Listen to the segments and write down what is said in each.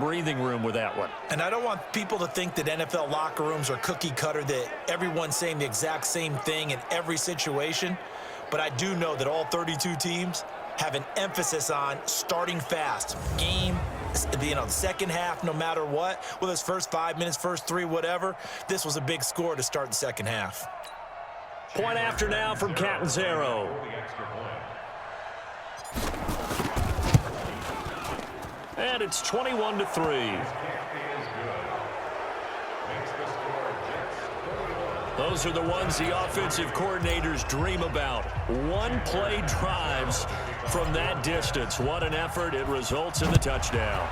breathing room with that one. And I don't want people to think that NFL locker rooms are cookie cutter, that everyone's saying the exact same thing in every situation. But I do know that all 32 teams have an emphasis on starting fast. Game, the second half, no matter what, whether it's first 5 minutes, first 3, whatever, this was a big score to start the second half. Point after now from Catanzaro. And it's 21-3. Those are the ones the offensive coordinators dream about. One-play drives from that distance. What an effort. It results in the touchdown.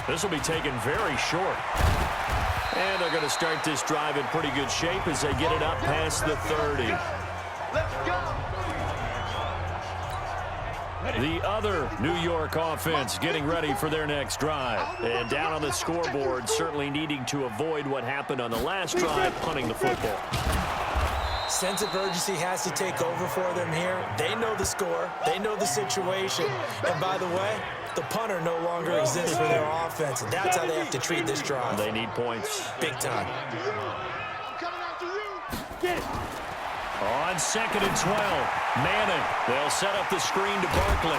This will be taken very short. And they're going to start this drive in pretty good shape as they get it up past the 30. Let's go. The other New York offense getting ready for their next drive. And down on the scoreboard, certainly needing to avoid what happened on the last drive, punting the football. Sense of urgency has to take over for them here. They know the score. They know the situation. And by the way, the punter no longer exists for their offense. And that's how they have to treat this drive. They need points. Big time. I'm coming after you. Get it. On 2nd and 12, Manning. They'll set up the screen to Barkley.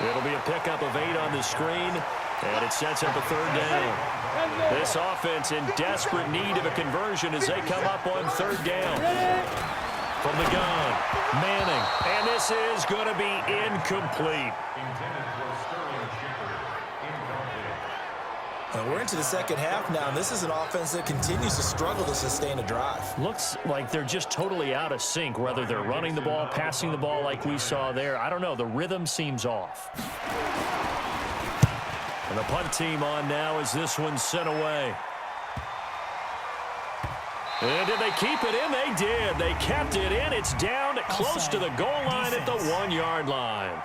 It'll be a pickup of 8 on the screen, and it sets up a 3rd down. This offense in desperate need of a conversion as they come up on 3rd down. From the gun, Manning, and this is going to be incomplete. We're into the second half now, and this is an offense that continues to struggle to sustain a drive. Looks like they're just totally out of sync, whether they're running the ball, passing the ball like we saw there. I don't know. The rhythm seems off. And the punt team on now as this one's sent away. And did they keep it in? They did. They kept it in. It's down close to the goal line at the 1-yard line.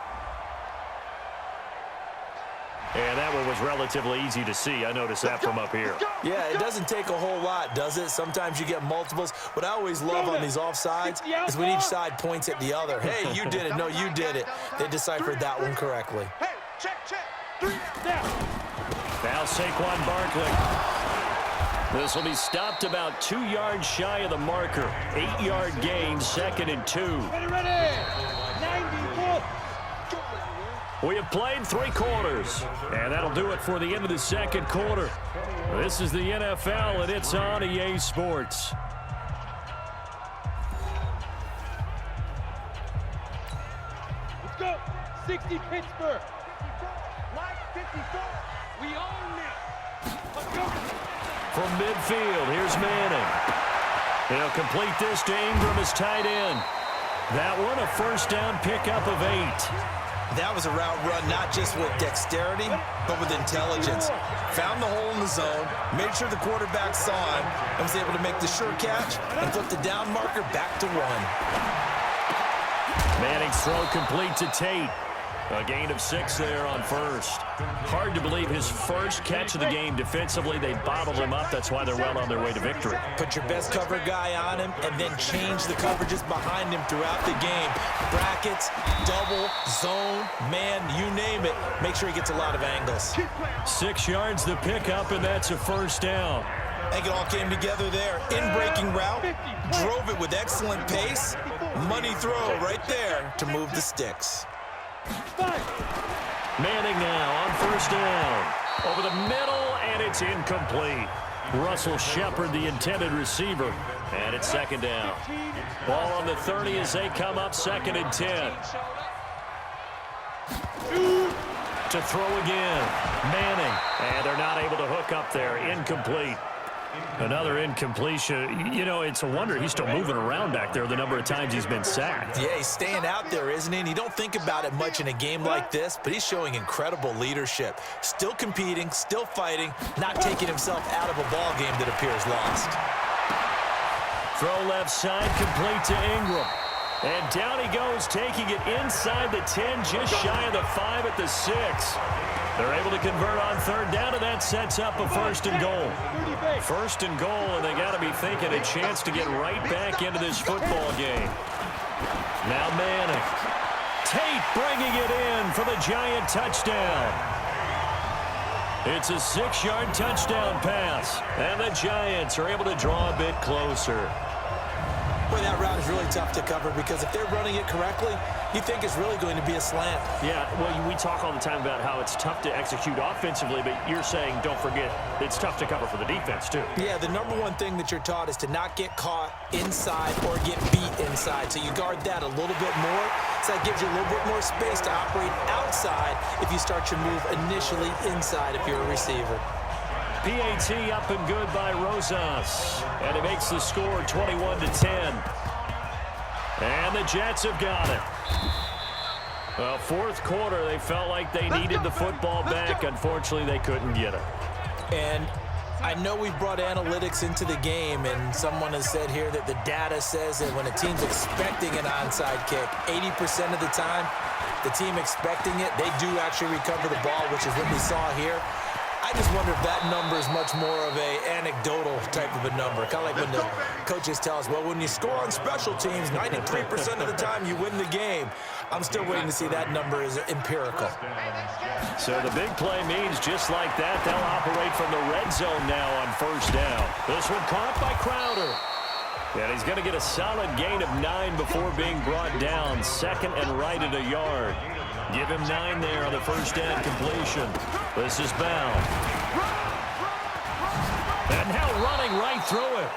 And that one was relatively easy to see. I noticed that from up here. Yeah, it doesn't take a whole lot, does it? Sometimes you get multiples. What I always love on these offsides is when each side points at the other. Hey, you did it. No, you did it. They deciphered that one correctly. Hey, check. 3 down. Now Saquon Barkley. This will be stopped about 2 yards shy of the marker. 8-yard gain, 2nd and 2. Ready. 91. We have played 3 quarters, and that'll do it for the end of the 2nd quarter. This is the NFL, and it's on EA Sports. Let's go. 60 Pittsburgh. Like 54. We own this. Let's go. From midfield, here's Manning. He'll complete this to Ingram as tight end. That one, a 1st down pickup of 8. That was a route run not just with dexterity, but with intelligence. Found the hole in the zone, made sure the quarterback saw him, and was able to make the sure catch and flip the down marker back to 1. Manning's throw complete to Tate. A gain of 6 there on 1st. Hard to believe his first catch of the game defensively. They bottled him up. That's why they're well on their way to victory. Put your best cover guy on him and then change the coverages behind him throughout the game. Brackets, double, zone, man, you name it. Make sure he gets a lot of angles. 6 yards the pickup, and that's a 1st down. I think it all came together there. In-breaking route, drove it with excellent pace. Money throw right there to move the sticks. Manning now on 1st down. Over the middle, and it's incomplete. Russell Shepard, the intended receiver. And it's 2nd down. Ball on the 30 as they come up 2nd and 10. To throw again. Manning. And they're not able to hook up there. Incomplete. Another incompletion. You know, it's a wonder he's still moving around back there the number of times he's been sacked. Yeah, he's staying out there, isn't he? And you don't think about it much in a game like this, but he's showing incredible leadership. Still competing, still fighting, not taking himself out of a ball game that appears lost. Throw left side, complete to Ingram. And down he goes, taking it inside the 10, just shy of the 5 at the 6. They're able to convert on 3rd down, and that sets up a 1st and goal. 1st and goal, and they got to be thinking a chance to get right back into this football game. Now Manning. Tate bringing it in for the Giant touchdown. It's a 6-yard touchdown pass, and the Giants are able to draw a bit closer. Boy, that route is really tough to cover because if they're running it correctly, you think it's really going to be a slant. Yeah, well, we talk all the time about how it's tough to execute offensively, but you're saying, don't forget, it's tough to cover for the defense, too. Yeah, the number one thing that you're taught is to not get caught inside or get beat inside. So you guard that a little bit more. So that gives you a little bit more space to operate outside if you start your move initially inside if you're a receiver. PAT up and good by Rosas. And it makes the score 21-10. And the Jets have got it. Well, fourth quarter, they felt like they needed the football back. Unfortunately, they couldn't get it. And I know we've brought analytics into the game, and someone has said here that the data says that when a team's expecting an onside kick, 80% of the time, the team expecting it, they do actually recover the ball, which is what we saw here. I just wonder if that number is much more of a anecdotal type of a number. Kind of like when the coaches tell us, well, when you score on special teams, 93% of the time you win the game. I'm still waiting to see that number is empirical. So the big play means just like that, they'll operate from the red zone now on first down. This one caught by Crowder. And he's going to get a solid gain of 9 before being brought down. Second and right at a yard. Give him 9 there on the first down completion. This is Bell. And now running right through it.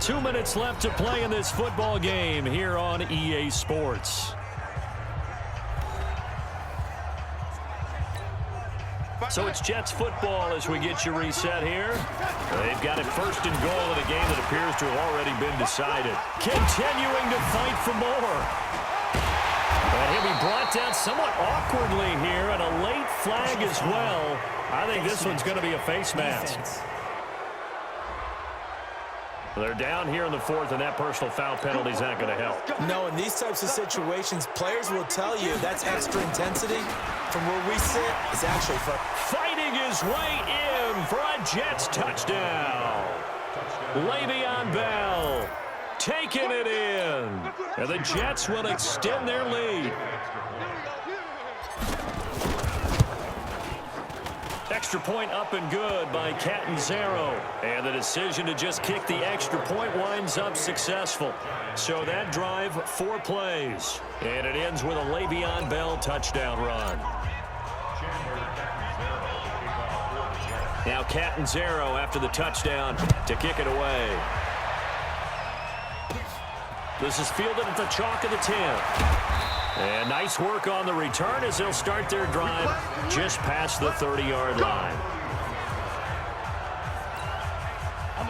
Two minutes left to play in this football game here on EA Sports. So it's Jets football as we get you reset here. They've got it first and goal in a game that appears to have already been decided. Continuing to fight for more. And he'll be brought down somewhat awkwardly here, and a late flag as well. I think this one's going to be a face mask. They're down here in the fourth, and that personal foul penalty is not going to help. No, in these types of situations, players will tell you that's extra intensity. From where we sit, it's actually fun. Fighting his way in for a Jets touchdown. Le'Veon Bell taking it in. And the Jets will extend their lead. Extra point up and good by Catanzaro. And the decision to just kick the extra point winds up successful. So that drive, 4 plays. And it ends with a Le'Veon Bell touchdown run. Now Catanzaro after the touchdown to kick it away. This is fielded at the chalk of the 10. And nice work on the return as they'll start their drive just past the 30-yard line.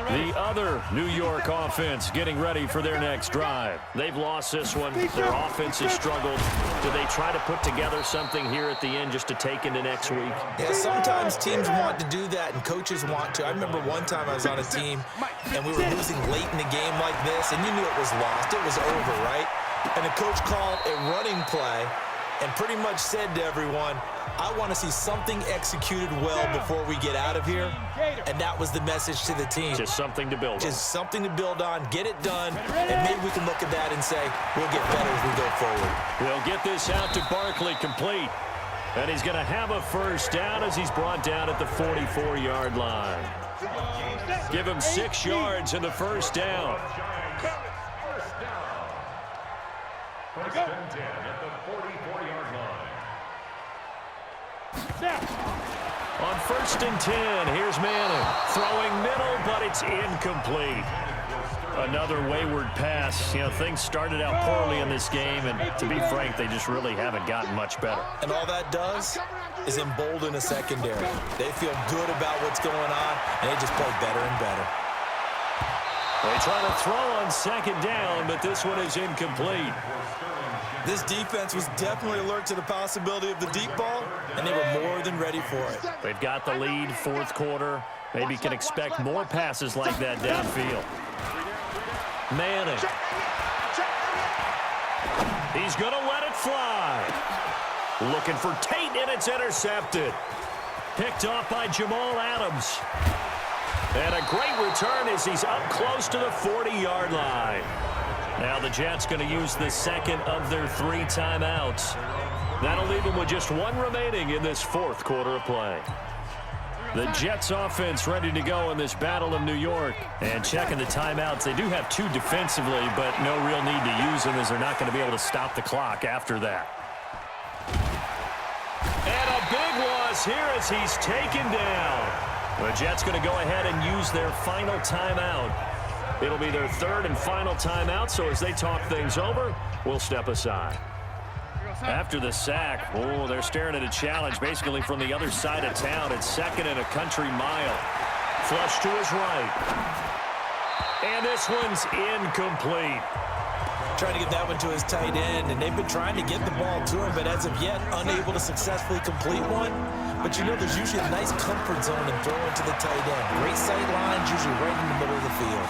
The other New York offense getting ready for their next drive. They've lost this one. Their offense has struggled. Do they try to put together something here at the end just to take into next week? Yeah, sometimes teams want to do that and coaches want to. I remember one time I was on a team and we were losing late in the game like this, and you knew it was lost. It was over, right? And the coach called a running play and pretty much said to everyone, I want to see something executed well before we get out of here. And that was the message to the team. Just something to build on. Just something to build on, get it done, and maybe we can look at that and say, we'll get better as we go forward. We'll get this out to Barkley complete. And he's going to have a first down as he's brought down at the 44-yard line. Give him 6 yards in the first down. First and 10 at the 44-yard line. On first and 10, here's Manning. Throwing middle, but it's incomplete. Another wayward pass. You know, things started out poorly in this game, and to be frank, they just really haven't gotten much better. And all that does is embolden a secondary. They feel good about what's going on, and they just play better and better. They try to throw on second down, but this one is incomplete. This defense was definitely alert to the possibility of the deep ball, and they were more than ready for it. They've got the lead, fourth quarter. Maybe can expect more passes like that downfield. Manning. He's going to let it fly. Looking for Tate, and it's intercepted. Picked off by Jamal Adams. And a great return as he's up close to the 40-yard line. Now the Jets going to use the second of their 3 timeouts. That'll leave them with just 1 remaining in this 4th quarter of play. The Jets offense ready to go in this Battle of New York. And checking the timeouts, they do have 2 defensively, but no real need to use them as they're not going to be able to stop the clock after that. And a big loss here as he's taken down. The Jets going to go ahead and use their final timeout. It'll be their 3rd and final timeout, so as they talk things over, we'll step aside. After the sack, they're staring at a challenge basically from the other side of town. It's 2nd and a country mile. Flush to his right. And this one's incomplete. Trying to get that one to his tight end, and they've been trying to get the ball to him, but as of yet, unable to successfully complete one. But you know, there's usually a nice comfort zone in throwing to the tight end. Great sight lines, usually right in the middle of the field.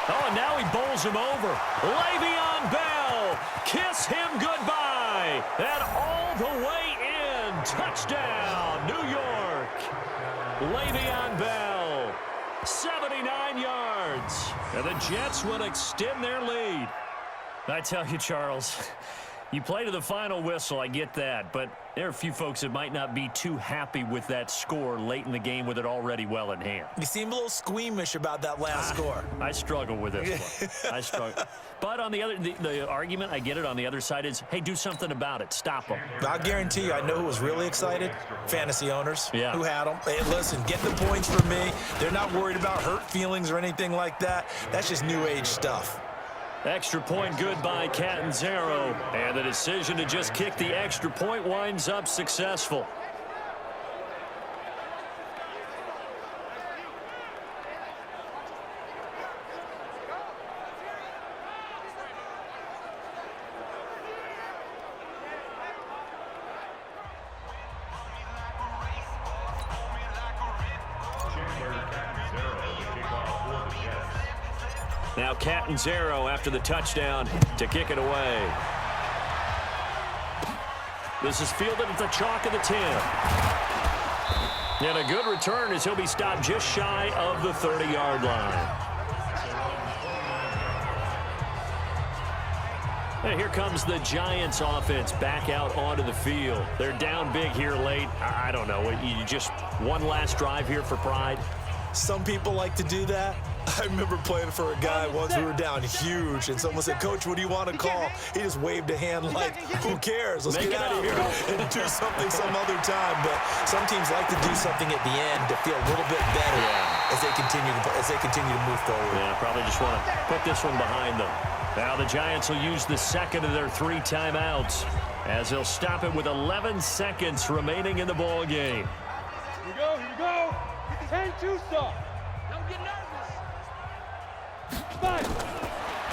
Oh, and now he bowls him over. Le'Veon Bell, kiss him goodbye. And all the way in. Touchdown, New York. Le'Veon Bell, 79 yards. And the Jets will extend their lead. I tell you, Charles, you play to the final whistle, I get that, but there are a few folks that might not be too happy with that score late in the game with it already well in hand. You seem a little squeamish about that last score. I struggle with this one. I struggle. But on the other, the argument, I get it, on the other side is, hey, do something about it. Stop them. I'll guarantee you, I know who was really excited. Fantasy owners who had them. Hey, listen, get the points from me. They're not worried about hurt feelings or anything like that. That's just new age stuff. Extra point good by Catanzaro. And the decision to just kick the extra point winds up successful. Now Catanzaro after the touchdown to kick it away. This is fielded at the chalk of the 10. And a good return as he'll be stopped just shy of the 30-yard line. And here comes the Giants offense back out onto the field. They're down big here late. I don't know. You just one last drive here for pride? Some people like to do that. I remember playing for a guy once. We were down huge, and someone said, "Coach, what do you want to call?" He just waved a hand like, "Who cares? Let's get out of here and do something some other time." But some teams like to do something at the end to feel a little bit better as they continue to move forward. Yeah, probably just want to put this one behind them. Now the Giants will use the second of their 3 timeouts as they'll stop it with 11 seconds remaining in the ball game. Here we go. Here we go. Get the 10-2 stuff. Don't get nervous.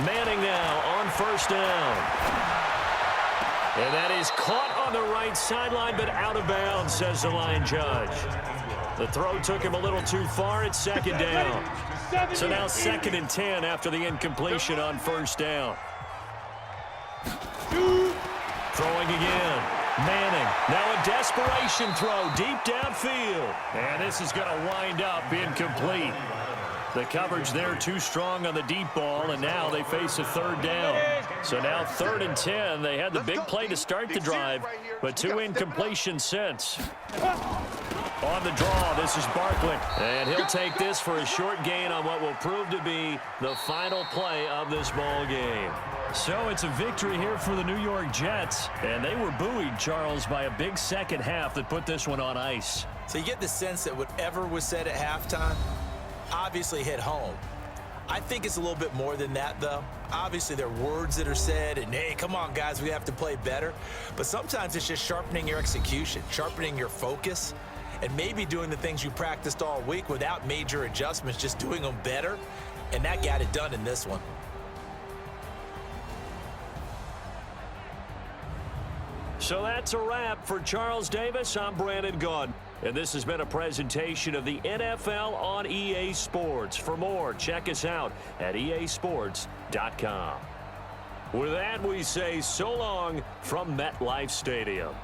Manning now on first down. And that is caught on the right sideline, but out of bounds, says the line judge. The throw took him a little too far. It's 2nd down. So now 2nd and 10 after the incompletion on first down. Throwing again. Manning. Now a desperation throw deep downfield. And this is going to wind up incomplete. The coverage there too strong on the deep ball, and now they face a 3rd down. So now 3rd and 10. They had the big play to start the drive, but 2 incompletions since. On the draw, this is Barkley, and he'll take this for a short gain on what will prove to be the final play of this ball game. So it's a victory here for the New York Jets, and they were buoyed, Charles, by a big second half that put this one on ice. So you get the sense that whatever was said at halftime obviously hit home. I think it's a little bit more than that, though. Obviously, there are words that are said, and, hey, come on, guys, we have to play better. But sometimes it's just sharpening your execution, sharpening your focus, and maybe doing the things you practiced all week without major adjustments, just doing them better. And that got it done in this one. So that's a wrap for Charles Davis. I'm Brandon Gaudin. And this has been a presentation of the NFL on EA Sports. For more, check us out at easports.com. With that, we say so long from MetLife Stadium.